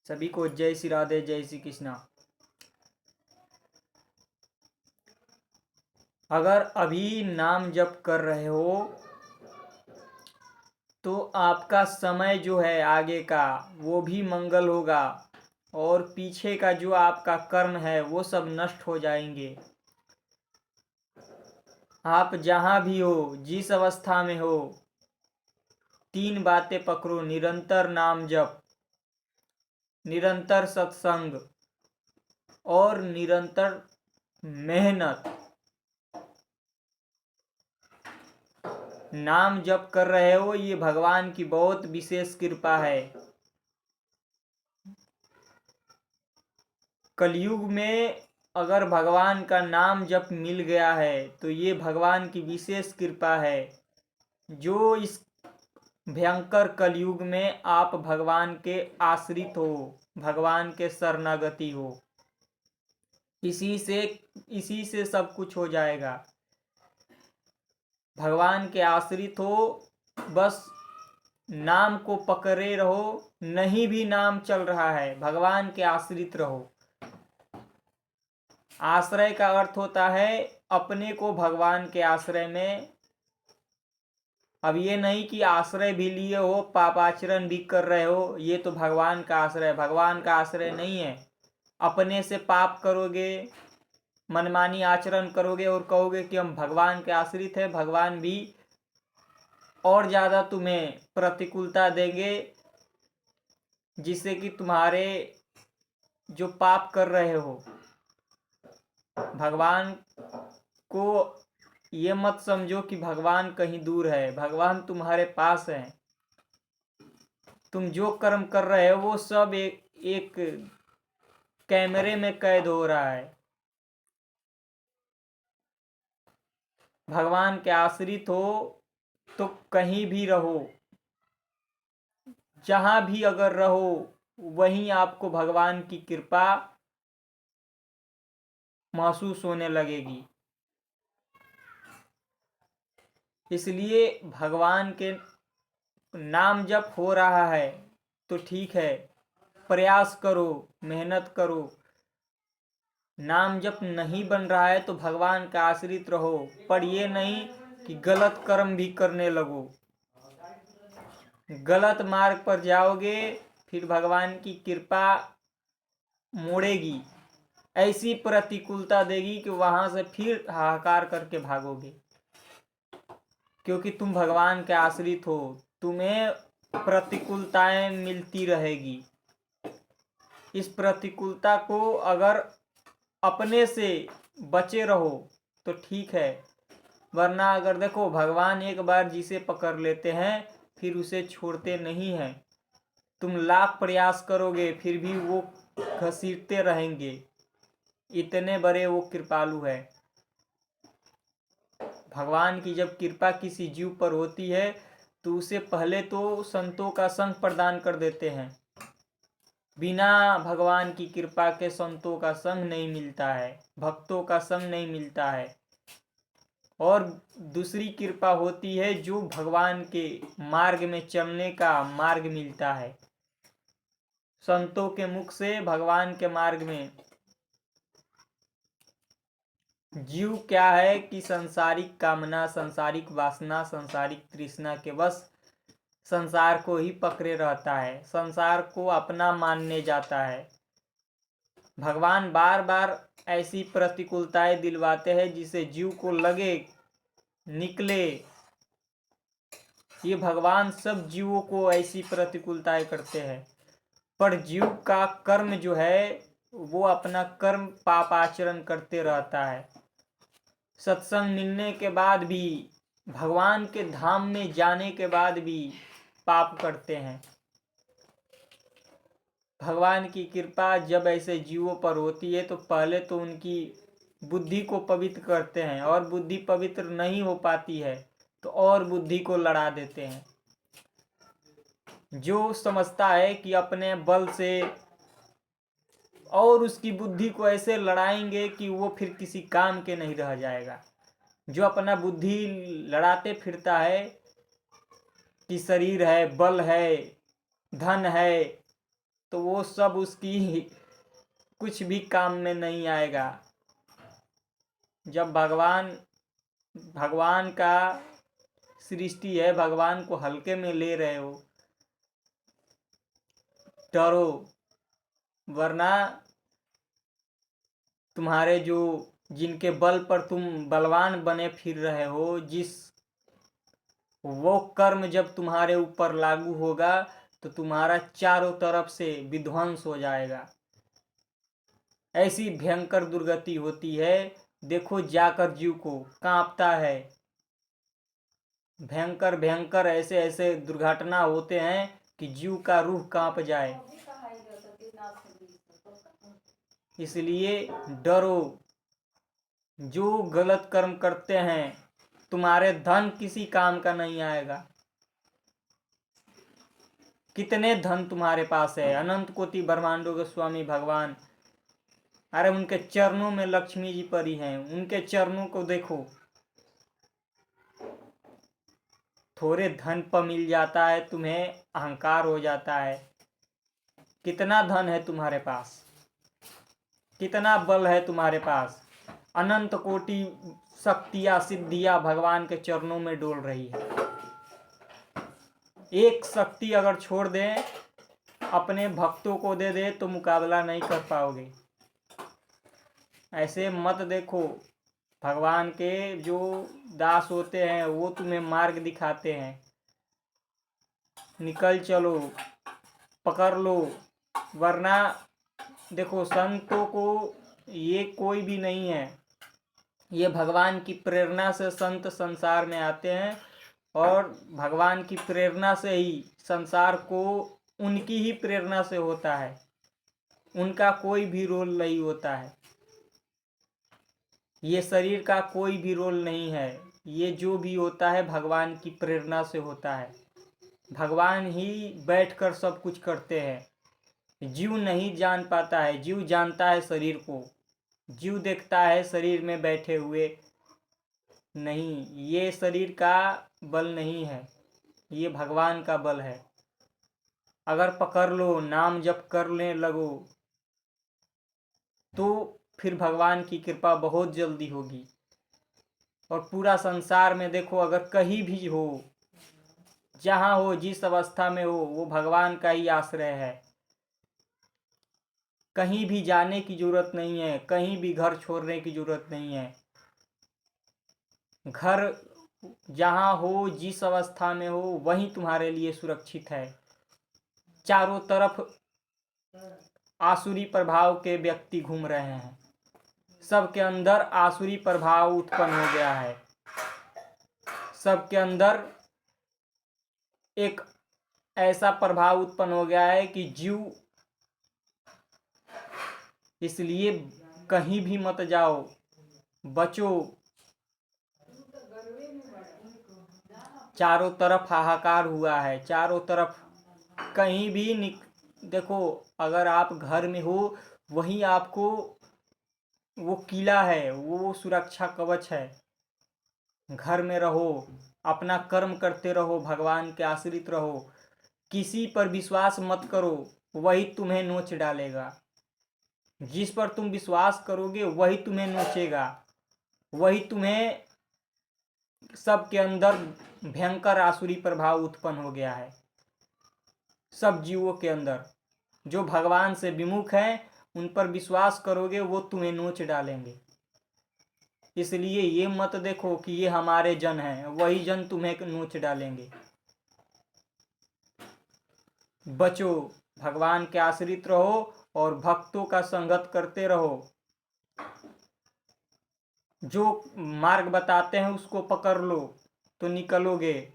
सभी को जय श्री राधे, जय श्री कृष्णा। अगर अभी नाम जप कर रहे हो तो आपका समय जो है आगे का वो भी मंगल होगा और पीछे का जो आपका कर्म है वो सब नष्ट हो जाएंगे। आप जहाँ भी हो, जिस अवस्था में हो, 3 बातें पकड़ो: निरंतर नाम जप, निरंतर सत्संग और निरंतर मेहनत। नाम जप कर रहे हो, ये भगवान की बहुत विशेष कृपा है। कलयुग में अगर भगवान का नाम जप मिल गया है तो ये भगवान की विशेष कृपा है, जो इस भयंकर कलयुग में आप भगवान के आश्रित हो, भगवान के शरणागति हो। इसी से सब कुछ हो जाएगा। भगवान के आश्रित हो, बस नाम को पकड़े रहो। नहीं भी नाम चल रहा है, भगवान के आश्रित रहो। आश्रय का अर्थ होता है अपने को भगवान के आश्रय में। अब ये नहीं कि आश्रय भी लिए हो, पापाचरण भी कर रहे हो, ये तो भगवान का आश्रय। भगवान का आश्रय नहीं है। अपने से पाप करोगे, मनमानी आचरण करोगे और कहोगे कि हम भगवान के आश्रित हैं, भगवान भी और ज़्यादा तुम्हें प्रतिकूलता देंगे, जिससे कि तुम्हारे जो पाप कर रहे हो, भगवान को ये मत समझो कि भगवान कहीं दूर है। भगवान तुम्हारे पास है। तुम जो कर्म कर रहे हो वो सब एक कैमरे में कैद हो रहा है। भगवान के आश्रित हो तो कहीं भी रहो, जहां भी अगर रहो, वहीं आपको भगवान की कृपा महसूस होने लगेगी। इसलिए भगवान के नाम जप हो रहा है तो ठीक है, प्रयास करो, मेहनत करो। नाम जप नहीं बन रहा है तो भगवान का आश्रित रहो, पर ये नहीं कि गलत कर्म भी करने लगो। गलत मार्ग पर जाओगे, फिर भगवान की कृपा मोड़ेगी, ऐसी प्रतिकूलता देगी कि वहां से फिर हाहाकार करके भागोगे। क्योंकि तुम भगवान के आश्रित हो, तुम्हें प्रतिकूलताएं मिलती रहेगी। इस प्रतिकूलता को अगर अपने से बचे रहो तो ठीक है, वरना अगर देखो, भगवान एक बार जिसे पकड़ लेते हैं फिर उसे छोड़ते नहीं हैं। तुम लाख प्रयास करोगे फिर भी वो घसीटते रहेंगे, इतने बड़े वो कृपालु है। भगवान की जब कृपा किसी जीव पर होती है तो उसे पहले तो संतों का संग प्रदान कर देते हैं। बिना भगवान की कृपा के संतों का संग नहीं मिलता है, भक्तों का संग नहीं मिलता है। और दूसरी कृपा होती है जो भगवान के मार्ग में चलने का मार्ग मिलता है। संतों के मुख से भगवान के मार्ग में जीव क्या है कि सांसारिक कामना, सांसारिक वासना, सांसारिक तृष्णा के बस संसार को ही पकड़े रहता है, संसार को अपना मानने जाता है। भगवान बार बार ऐसी प्रतिकूलताएं दिलवाते हैं जिसे जीव को लगे निकले। ये भगवान सब जीवों को ऐसी प्रतिकूलताएं करते हैं, पर जीव का कर्म जो है वो अपना कर्म पाप आचरण करते रहता है। सत्संग मिलने के बाद भी, भगवान के धाम में जाने के बाद भी पाप करते हैं। भगवान की कृपा जब ऐसे जीवों पर होती है तो पहले तो उनकी बुद्धि को पवित्र करते हैं, और बुद्धि पवित्र नहीं हो पाती है तो और बुद्धि को लड़ा देते हैं। जो समझता है कि अपने बल से और उसकी बुद्धि को ऐसे लड़ाएंगे कि वो फिर किसी काम के नहीं रह जाएगा। जो अपना बुद्धि लड़ाते फिरता है कि शरीर है, बल है, धन है, तो वो सब उसकी कुछ भी काम में नहीं आएगा। जब भगवान का सृष्टि है, भगवान को हल्के में ले रहे हो, डरो, वरना तुम्हारे जिनके बल पर तुम बलवान बने फिर रहे हो, वो कर्म जब तुम्हारे ऊपर लागू होगा तो तुम्हारा चारों तरफ से विध्वंस हो जाएगा। ऐसी भयंकर दुर्गति होती है, देखो जाकर जीव को कांपता है। भयंकर भयंकर ऐसे ऐसे दुर्घटना होते हैं कि जीव का रूह कांप जाए। इसलिए डरो, जो गलत कर्म करते हैं तुम्हारे धन किसी काम का नहीं आएगा। कितने धन तुम्हारे पास है, अनंत कोटि ब्रह्मांडों के स्वामी भगवान, अरे उनके चरणों में लक्ष्मी जी परी हैं, उनके चरणों को देखो। थोड़े धन पर मिल जाता है तुम्हें अहंकार हो जाता है। कितना धन है तुम्हारे पास, कितना बल है तुम्हारे पास, अनंत कोटि शक्तियां सिद्धियां भगवान के चरणों में डोल रही है। एक शक्ति अगर छोड़ दें, अपने भक्तों को दे दे तो मुकाबला नहीं कर पाओगे। ऐसे मत देखो। भगवान के जो दास होते हैं वो तुम्हें मार्ग दिखाते हैं, निकल चलो, पकड़ लो। वरना देखो, संतों को ये कोई भी नहीं है, ये भगवान की प्रेरणा से संत संसार में आते हैं और भगवान की प्रेरणा से ही संसार को, उनकी ही प्रेरणा से होता है, उनका कोई भी रोल नहीं होता है। ये शरीर का कोई भी रोल नहीं है, ये जो भी होता है भगवान की प्रेरणा से होता है। भगवान ही बैठकर सब कुछ करते हैं। जीव नहीं जान पाता है, जीव जानता है शरीर को, जीव देखता है शरीर में बैठे हुए। नहीं, ये शरीर का बल नहीं है, ये भगवान का बल है। अगर पकड़ लो, नाम जप करने लगो, तो फिर भगवान की कृपा बहुत जल्दी होगी। और पूरा संसार में देखो, अगर कहीं भी हो, जहाँ हो, जिस अवस्था में हो, वो भगवान का ही आश्रय है। कहीं भी जाने की जरूरत नहीं है, कहीं भी घर छोड़ने की जरूरत नहीं है। घर जहाँ हो, जिस अवस्था में हो, वही तुम्हारे लिए सुरक्षित है। चारों तरफ आसुरी प्रभाव के व्यक्ति घूम रहे हैं, सबके अंदर आसुरी प्रभाव उत्पन्न हो गया है, सबके अंदर एक ऐसा प्रभाव उत्पन्न हो गया है कि जीव, इसलिए कहीं भी मत जाओ, बचो। चारों तरफ हाहाकार हुआ है, चारों तरफ कहीं भी देखो, अगर आप घर में हो, वहीं आपको वो किला है, वो सुरक्षा कवच है। घर में रहो, अपना कर्म करते रहो, भगवान के आश्रित रहो, किसी पर विश्वास मत करो, वही तुम्हें नोच डालेगा। जिस पर तुम विश्वास करोगे वही तुम्हें नोचेगा, वही तुम्हें, सबके अंदर भयंकर आसुरी प्रभाव उत्पन्न हो गया है। सब जीवों के अंदर जो भगवान से विमुख हैं, उन पर विश्वास करोगे वो तुम्हें नोच डालेंगे। इसलिए ये मत देखो कि ये हमारे जन हैं, वही जन तुम्हें नोच डालेंगे। बचो, भगवान के आश्रित रहो और भक्तों का संगत करते रहो। जो मार्ग बताते हैं उसको पकड़ लो तो निकलोगे,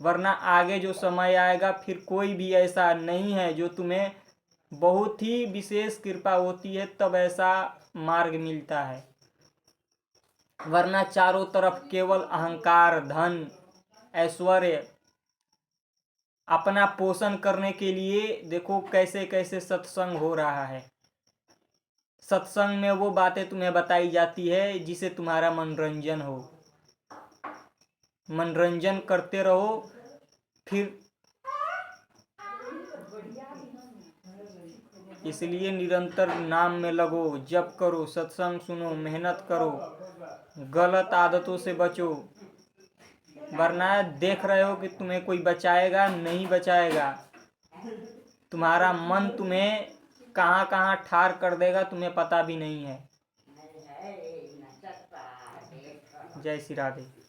वरना आगे जो समय आएगा फिर कोई भी ऐसा नहीं है, जो तुम्हें बहुत ही विशेष कृपा होती है तब ऐसा मार्ग मिलता है। वरना चारों तरफ केवल अहंकार, धन, ऐश्वर्य, अपना पोषण करने के लिए देखो कैसे कैसे सत्संग हो रहा है। सत्संग में वो बातें तुम्हें बताई जाती है जिसे तुम्हारा मनोरंजन हो। मनोरंजन करते रहो, फिर इसलिए निरंतर नाम में लगो, जप करो, सत्संग सुनो, मेहनत करो, गलत आदतों से बचो। वरना देख रहे हो कि तुम्हें कोई बचाएगा नहीं, बचाएगा। तुम्हारा मन तुम्हें कहाँ कहाँ ठार कर देगा तुम्हें पता भी नहीं है। जय श्री राधे।